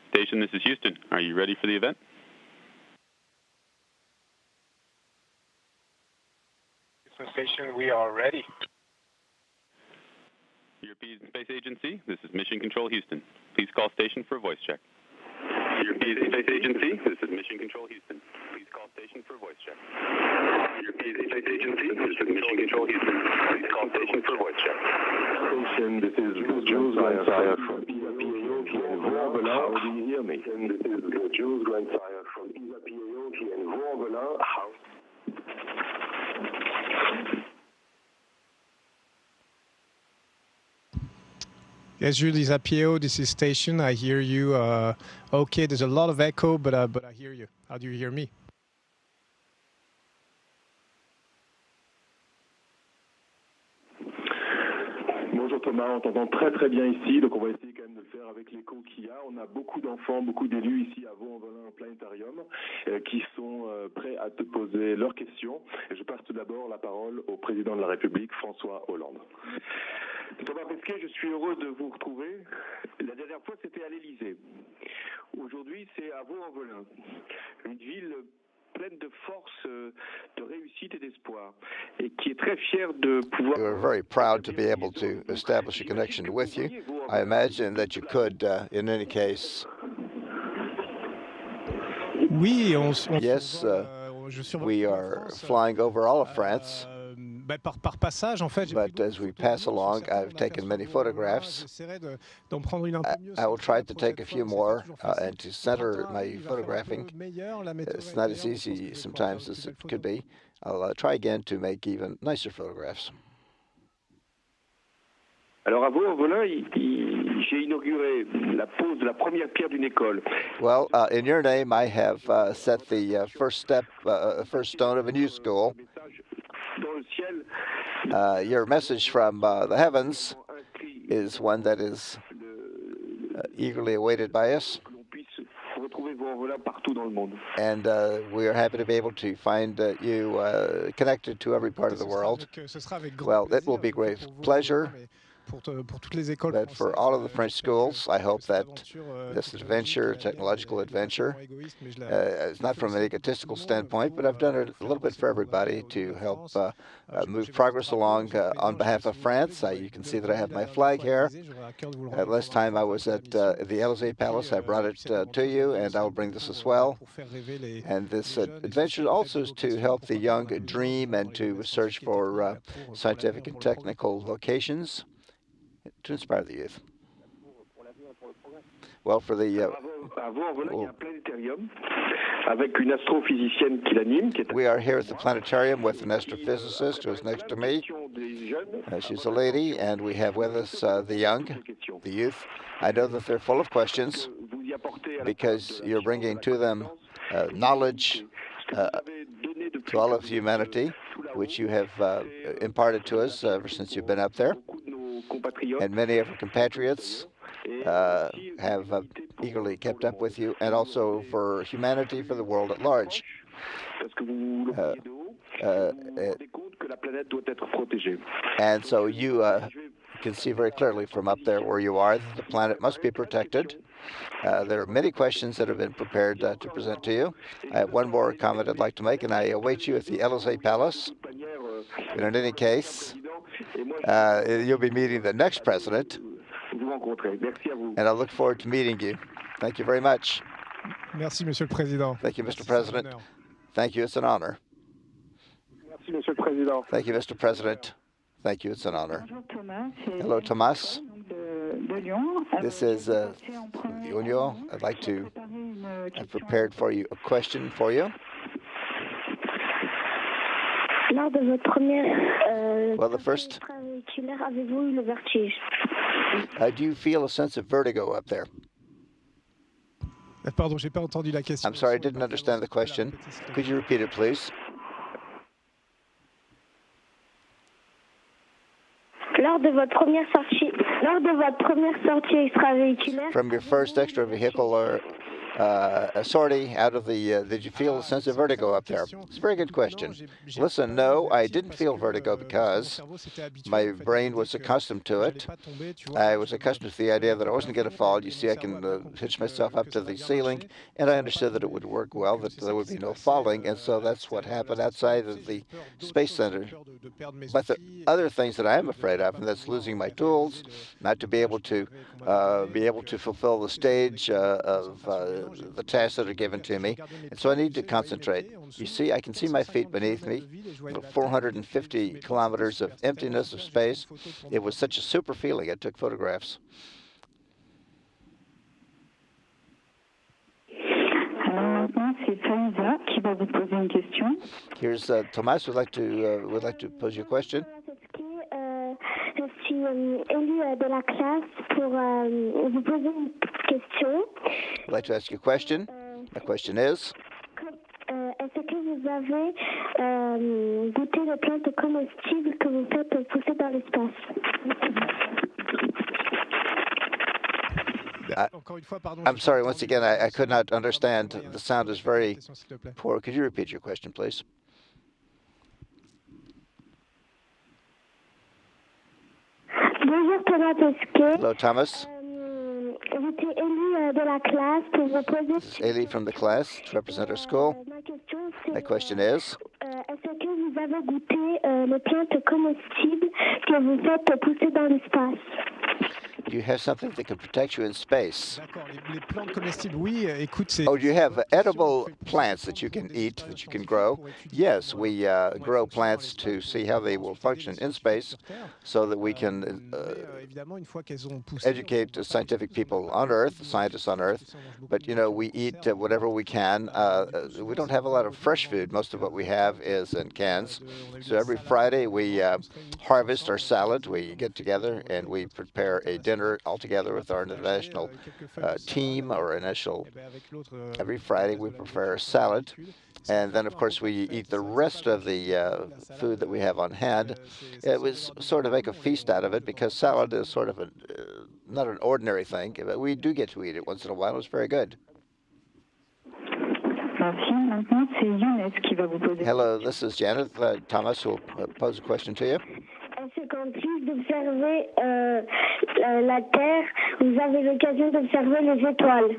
Station, this is Houston. Are you ready for the event? Houston Station, we are ready. European Space Agency, this is Mission Control Houston. Please call station for a voice check. European Space Agency, this is Mission Control Houston. Please call station for a voice check. European Space Agency, this is Mission Control Houston. Please call station for a voice check. Station, this is Jules Grandsire from ESA-PAOK in Vorbela. How do you hear me? And this is Jules Grandsire from ESA-PAOK in Vorbela. How? Yes, Jules, ESA-PAO, this is Station. I hear you. Okay, there's a lot of echo, but I hear you. How do you hear me? Bonjour Thomas, on t'entend très bien ici, donc on va essayer quand même de le faire avec l'écho qu'il y a. On a beaucoup d'enfants, beaucoup d'élus ici à Vaux-en-Velin Planétarium qui sont prêts à te poser leurs questions. Et je passe tout d'abord la parole au président de la République, François Hollande. Thomas Pesquet, je suis heureux de vous retrouver. La dernière fois, c'était à l'Élysée. Aujourd'hui, c'est à Vaux-en-Velin, une ville pleine de force, de réussite et d'espoir, et qui est très fière de pouvoir. We were very proud to be able to establish a connection with you. I imagine that you could, in any case. Oui, yes, we are flying over all of France. Par passage, en fait, but as we pass along, I've taken many photographs. I will try to take a few more and to center my photographing. It's not as easy sometimes as it could be. I'll try again to make even nicer photographs. Alors à Vaux-en-Velin, j'ai inauguré la pose de la première pierre d'une école. Well, in your name, I have set the first stone of a new school. Your message from the heavens is one that is eagerly awaited by us. And we are happy to be able to find you connected to every part of the world. Well, it will be great pleasure. But for all of the French schools, I hope that this adventure, technological adventure, is not from an egotistical standpoint, but I've done it a little bit for everybody to help move progress along on behalf of France. You can see that I have my flag here. Last time I was at the Élysée Palace, I brought it to you, and I'll bring this as well. And this adventure also is to help the young dream and to search for scientific and technical vocations, to inspire the youth. Well, for the we are here at the planetarium with an astrophysicist who is next to me. She's a lady, and we have with us the young, the youth. I know that they're full of questions because you're bringing to them knowledge to all of humanity, which you have imparted to us ever since you've been up there. And many of our compatriots have eagerly kept up with you, and also for humanity, for the world at large. And so you can see very clearly from up there where you are that the planet must be protected. There are many questions that have been prepared to present to you. I have one more comment I'd like to make, and I await you at the Élysée Palace. And in any case, you'll be meeting the next president, and I look forward to meeting you. Thank you very much. Merci, Monsieur le Président. Thank you, Mr. President. Thank you, it's an honor. Merci, Monsieur le Président. Thank you, Mr. President. Thank you, it's an honor. Hello, Thomas. This is the Union. I'd like to have prepared for you a question for you. Lors de votre première well, the first, avez-vous eu le vertige? Do you feel a sense of vertigo up there? Pardon, j'ai pas entendu la question. I'm sorry, I didn't understand the question. Could you repeat it, please? Lors de votre première sortie extravéhiculaire. From your first extravehicular a sortie out of the, did you feel a sense of vertigo up there? It's a very good question. Listen, no, I didn't feel vertigo because my brain was accustomed to it. I was accustomed to the idea that I wasn't going to fall. You see, I can hitch myself up to the ceiling, and I understood that it would work well, that there would be no falling, and so that's what happened outside of the Space Center. But the other things that I'm afraid of, and that's losing my tools, not to be able to fulfill the stage of the tasks that are given to me, and so I need to concentrate. You see, I can see my feet beneath me, 450 kilometers of emptiness of space. It was such a super feeling. I took photographs. Here's Thomas would like to pose you a question. Je suis élue de la classe pour vous poser une question. I'd like to ask you a question. My question is, est-ce que vous avez goûté les plantes comestibles que vous faites pousser dans l'espace? I'm sorry, once again, I could not understand. The sound is very poor. Could you repeat your question, please? Bonjour Thomas Pesquet. Hello, Thomas. J'étais élue de la classe pour vous poser. This is Elie from the class to represent our school. My question is, est-ce que vous avez goûté les plantes comestibles que vous faites pousser dans l'espace? do you have something that can protect you in space? Oh, do you have edible plants that you can eat, that you can grow? Yes, we grow plants to see how they will function in space so that we can educate scientific people on Earth, scientists on Earth. But, you know, we eat whatever we can. We don't have a lot of fresh food. Most of what we have is in cans. So every Friday we harvest our salad. We get together and we prepare a dinner all together with our international team or initial. Every Friday we prepare a salad. And then, of course, we eat the rest of the food that we have on hand. It was sort of make a feast out of it because salad is sort of not an ordinary thing, but we do get to eat it once in a while. It's very good. Hello, this is Janet. Thomas will pose a question to you. Est-ce qu'en plus d'observer la Terre, vous avez l'occasion d'observer les étoiles?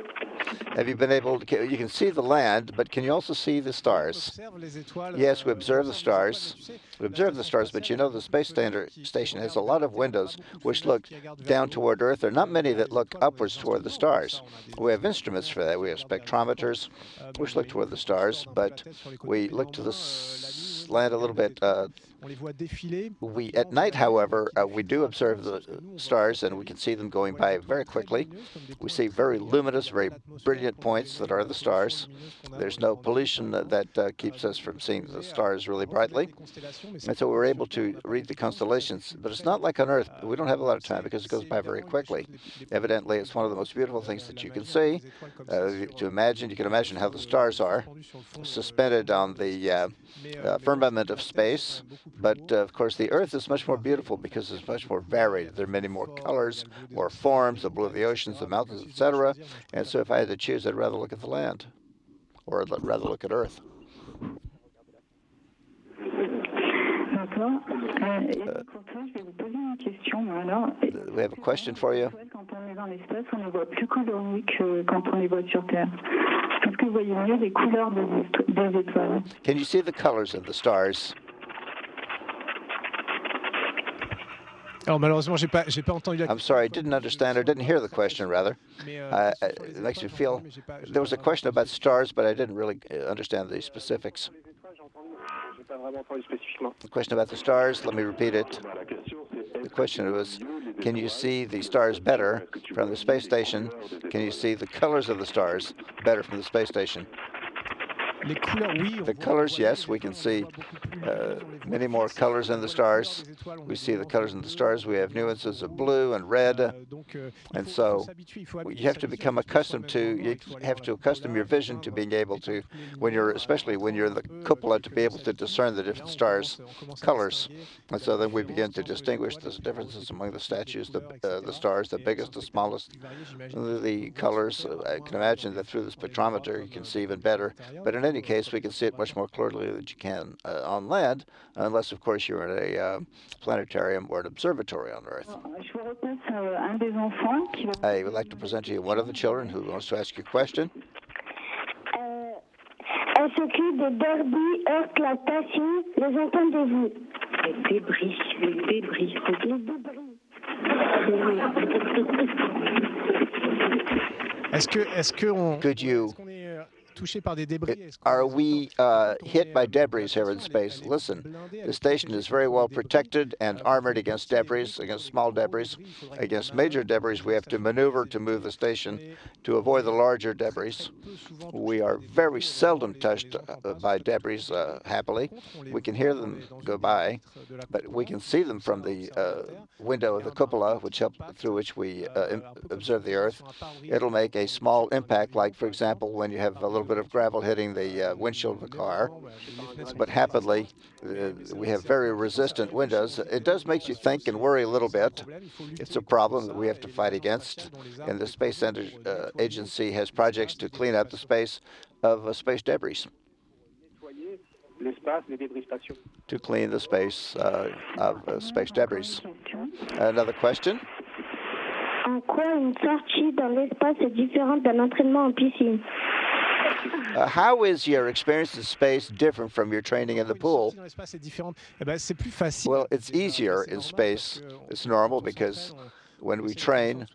Have you been able to, you can see the land, but can you also see the stars? Yes, we observe the stars. We observe the stars, but you know the Space Station has a lot of windows which look down toward Earth. There are not many that look upwards toward the stars. We have instruments for that. We have spectrometers which look toward the stars, but we look to the land a little bit. At night, however, we do observe the stars, and we can see them going by very quickly. We see very luminous, very brilliant points that are the stars. There's no pollution that keeps us from seeing the stars really brightly. And so we're able to read the constellations. But it's not like on Earth. We don't have a lot of time because it goes by very quickly. Evidently, it's one of the most beautiful things that you can see. You can imagine how the stars are suspended on the firmament of space. But, of course, the Earth is much more beautiful because it's much more varied. There are many more colors, more forms, the blue of the oceans, the mountains, etc. And so if I had to choose, I'd rather look at the land, or I'd rather look at Earth. We have a question for you. Can you see the colors of the stars? I'm sorry, I didn't understand or didn't hear the question, rather. It makes me feel... There was a question about stars, but I didn't really understand the specifics. The question about the stars, let me repeat it. The question was, can you see the stars better from the space station? Can you see the colors of the stars better from the space station? The colors, yes, we can see many more colors in the stars. We see the colors in the stars. We have nuances of blue and red. And so you have to become accustomed to, you have to accustom your vision to being able to, especially when you're in the cupola, to be able to discern the different stars' colors. And so then we begin to distinguish the differences among the statues, the stars, the biggest, the smallest, the colors. I can imagine that through the spectrometer you can see even better. But in any case, we can see it much more clearly than you can on land, unless, of course, you're in a planetarium or an observatory on Earth. I would like to present to you one of the children who wants to ask you a question. Est-ce que des débris heurtent la station? Les entendez-vous? Les débris. Les débris. Could you Are we hit by debris here in space? Listen, the station is very well protected and armored against debris, against small debris. Against major debris, we have to maneuver to move the station to avoid the larger debris. We are very seldom touched by debris, happily. We can hear them go by, but we can see them from the window of the cupola, through which we observe the Earth. It'll make a small impact, like, for example, when you have a little bit of gravel hitting the windshield of a car. But happily, we have very resistant windows. It does make you think and worry a little bit. It's a problem that we have to fight against. And the Space Agency has projects to clean up the space of space debris. To clean the space of space debris. Another question? En quoi une sortie dans l'espace est différente d'un entraînement en piscine? How is your experience in space different from your training in the pool? Well, it's easier in space. It's normal because when we train,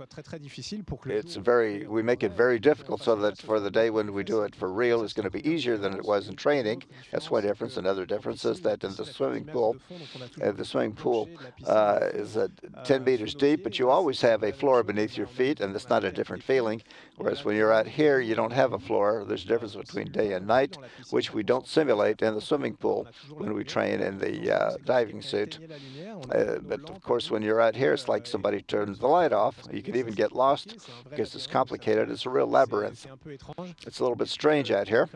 we make it very difficult so that for the day when we do it for real, it's going to be easier than it was in training. That's one difference. Another difference is that in the swimming pool is 10 meters deep, but you always have a floor beneath your feet, and it's not a different feeling. Whereas when you're out here, you don't have a floor. There's a difference between day and night, which we don't simulate in the swimming pool when we train in the diving suit. But of course, when you're out here, it's like somebody turns the light off. You can even get lost because it's complicated. It's a real labyrinth. It's a little bit strange out here.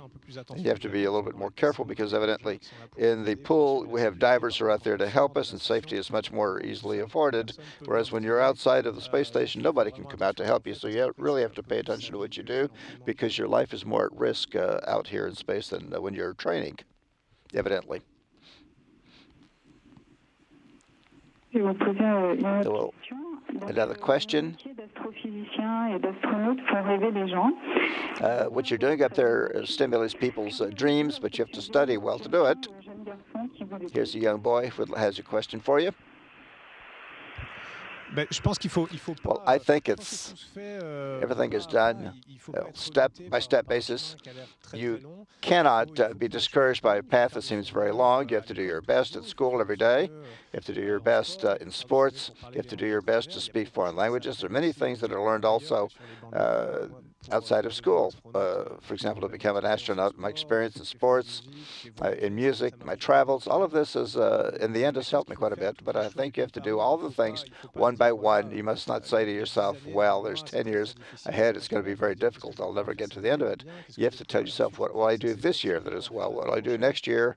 You have to be a little bit more careful because evidently in the pool we have divers who are out there to help us, and safety is much more easily afforded. Whereas when you're outside of the space station, nobody can come out to help you. So you really have to pay attention to what you do because your life is more at risk out here in space than when you're training, evidently. Another question. What you're doing up there stimulates people's dreams, but you have to study well to do it. Here's a young boy who has a question for you. Well, I think everything is done step-by-step basis. You cannot be discouraged by a path that seems very long. You have to do your best at school every day. You have to do your best in sports. You have to do your best to speak foreign languages. There are many things that are learned also outside of school. For example, to become an astronaut, my experience in sports, in music, my travels, all of this is, in the end, has helped me quite a bit. But I think you have to do all the things one by one. You must not say to yourself, well, there's 10 years ahead. It's going to be very difficult. I'll never get to the end of it. You have to tell yourself, what will I do this year that is well? What will I do next year?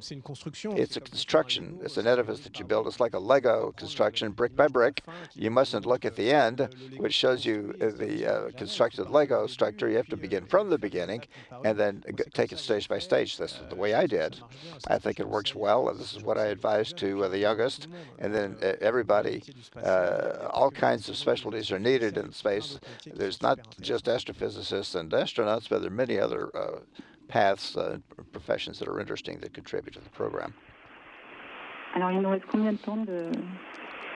It's a construction. It's an edifice that you build. It's like a Lego construction, brick by brick. You mustn't look at the end, which shows you the constructed Lego structure. You have to begin from the beginning and then take it stage by stage. That's the way I did. I think it works well. This is what I advise to the youngest. And then everybody, all kinds of specialties are needed in space. There's not just astrophysicists and astronauts, but there are many other paths, professions that are interesting that contribute to the program. Alors, il nous reste combien de temps de...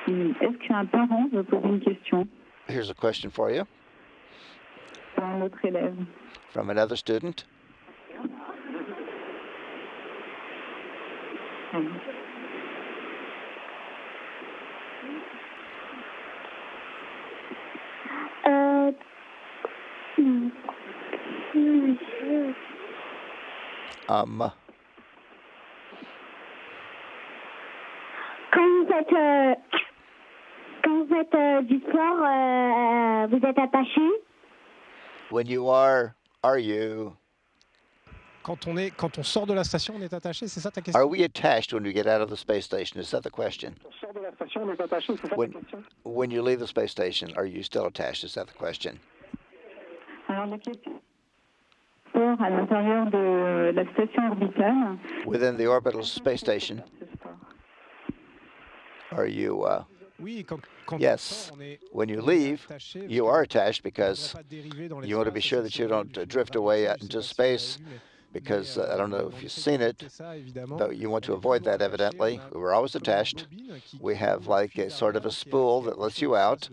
Est-ce qu'un parent veut poser une question? Here's a question for you. Un autre élève. From another student. Quand vous faites du sport, vous êtes attaché? When you are you? Quand on sort de la station, on est attaché, c'est ça ta question? Are we attached when we get out of the space station? Is that the question? When you leave the space station, are you still attached? Is that the question? Alors, la question à l'intérieur de la station orbitale. Within the orbital space station, are you? Yes. When you leave, you are attached because you want to be sure that you don't drift away out into space. Because I don't know if you've seen it, but you want to avoid that, evidently. We're always attached. We have like a sort of a spool that lets you out.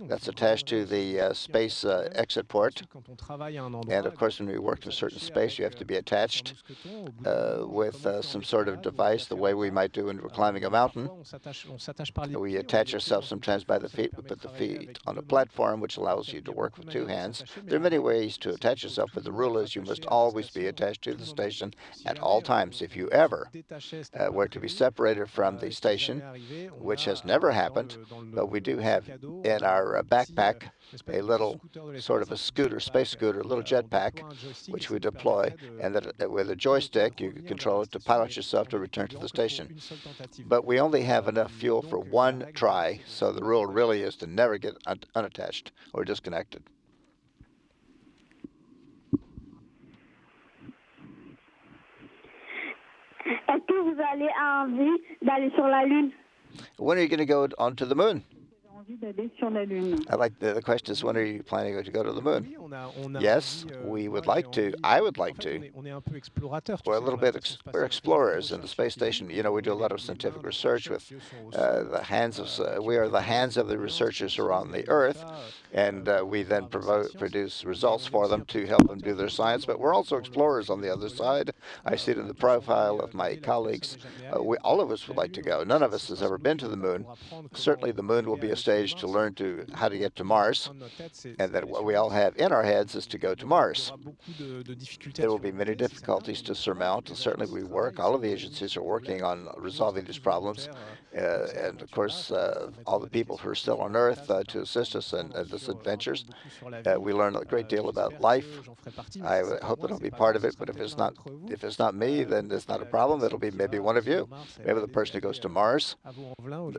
That's attached to the space exit port. And of course, when we work in a certain space, you have to be attached with some sort of device, the way we might do when we're climbing a mountain. We attach ourselves sometimes by the feet. We put the feet on a platform, which allows you to work with two hands. There are many ways to attach yourself, but the rule is you must always be attached to the station at all times. If you ever were to be separated from the station, which has never happened, but we do have in our backpack a little sort of a scooter, space scooter, a little jetpack, which we deploy, and that with a joystick you can control it to pilot yourself to return to the station. But we only have enough fuel for one try, so the rule really is to never get unattached or disconnected. Est-ce que vous avez envie d'aller sur la Lune? When are you going to go onto the moon? D'aller sur la Lune. I like the question is, when are you planning to go to the moon? Yes, we would like to. I would like to. We're a little bit we're explorers in the space station. You know, we do a lot of scientific research with the hands of. We are the hands of the researchers who are on the Earth, and we then produce results for them to help them do their science. But we're also explorers on the other side. I see it in the profile of my colleagues. All of us would like to go. None of us has ever been to the moon. Certainly, the moon will be a stage to learn how to get to Mars, and that what we all have in our heads is to go to Mars. There will be many difficulties to surmount. Certainly we work, all of the agencies are working on resolving these problems, and of course all the people who are still on Earth to assist us in these adventures. We learn a great deal about life. I hope that I'll be part of it, but if it's not me, then it's not a problem. It'll be maybe one of you. Maybe the person who goes to Mars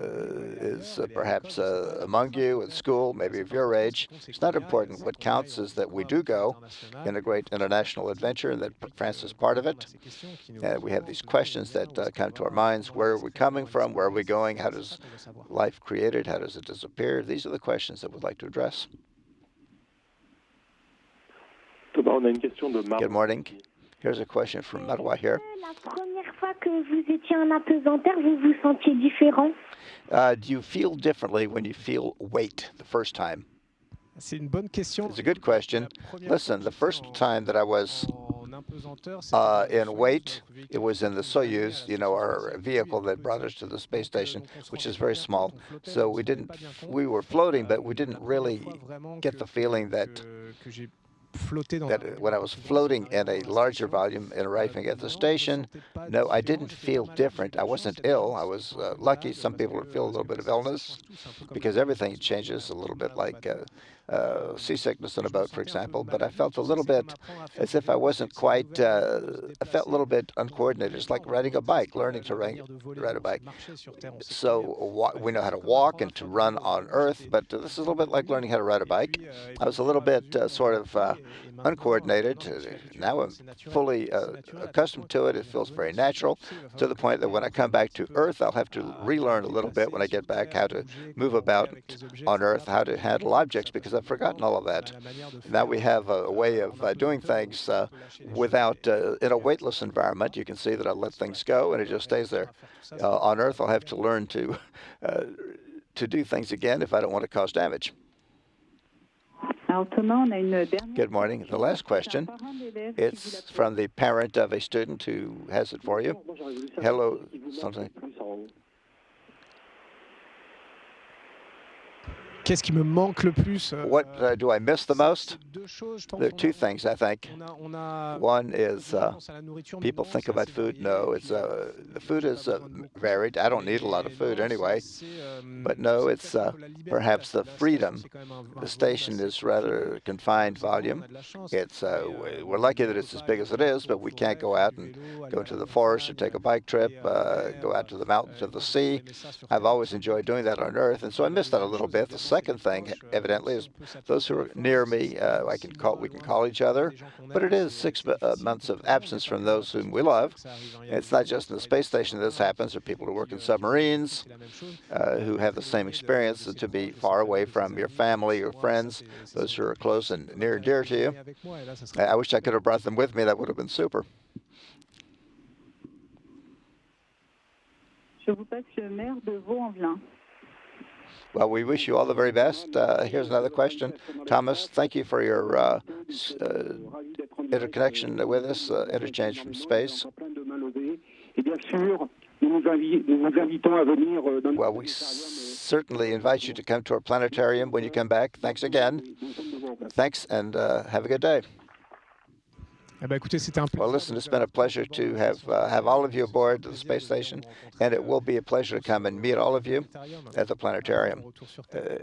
is perhaps among you at school, maybe of your age. It's not important. What counts is that we do go in a great international adventure and that France is part of it. We have these questions that come to our minds. Where are we coming from? Where are we going? How does life created? How does it disappear? These are the questions that we'd like to address. Good morning. Here's a question from Marois here. La première fois que vous étiez en apesanteur, vous vous sentiez différent? Do you feel differently when you feel weight the first time? C'est une bonne question. It's a good question. Listen, the first time that I was in weight, it was in the Soyuz, you know, our vehicle that brought us to the space station, which is very small. So we were floating, but we didn't really get the feeling that when I was floating in a larger volume and arriving at the station, no, I didn't feel different. I wasn't ill. I was lucky. Some people would feel a little bit of illness because everything changes a little bit, like seasickness on a boat, for example. But I felt a little bit as if I wasn't quite, I felt a little bit uncoordinated. It's like riding a bike, learning to ride a bike. So we know how to walk and to run on Earth, but this is a little bit like learning how to ride a bike. I was a little bit sort of uncoordinated. Now I'm fully accustomed to it. It feels very natural, to the point that when I come back to Earth, I'll have to relearn a little bit when I get back how to move about on Earth, how to handle objects, because I've forgotten all of that. Now we have a way of doing things without, in a weightless environment. You can see that I let things go and it just stays there. On Earth, I'll have to learn to do things again if I don't want to cause damage. Good morning. The last question, it's from the parent of a student who has it for you. Hello, something. Qu'est-ce qui me manque le plus? What do I miss the most? There are two things, I think. One is people think about food. No, it's the food is varied. I don't need a lot of food anyway. But no, it's perhaps the freedom. The station is rather confined volume. It's we're lucky that it's as big as it is, but we can't go out and go to the forest or take a bike trip, go out to the mountains or the sea. I've always enjoyed doing that on Earth, and so I miss that a little bit. The second thing, evidently, is those who are near me, we can call each other, but it is 6 months of absence from those whom we love. It's not just in the space station that this happens. There are people who work in submarines who have the same experience, to be far away from your family, your friends, those who are close and near and dear to you. I wish I could have brought them with me. That would have been super. Je vous passe le maire de Vaux-en-Velin. Well, we wish you all the very best. Here's another question. Thomas, thank you for your interconnection with us, interchange from space. Well, we certainly invite you to come to our planetarium when you come back. Thanks again. Thanks, and have a good day. Well, listen, it's been a pleasure to have all of you aboard the space station, and it will be a pleasure to come and meet all of you at the planetarium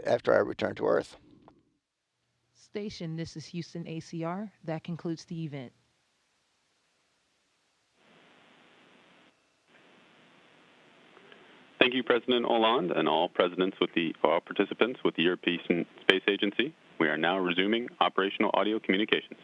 after I return to Earth. Station, this is Houston ACR. That concludes the event. Thank you, President Hollande, and all participants with the European Space Agency. We are now resuming operational audio communications.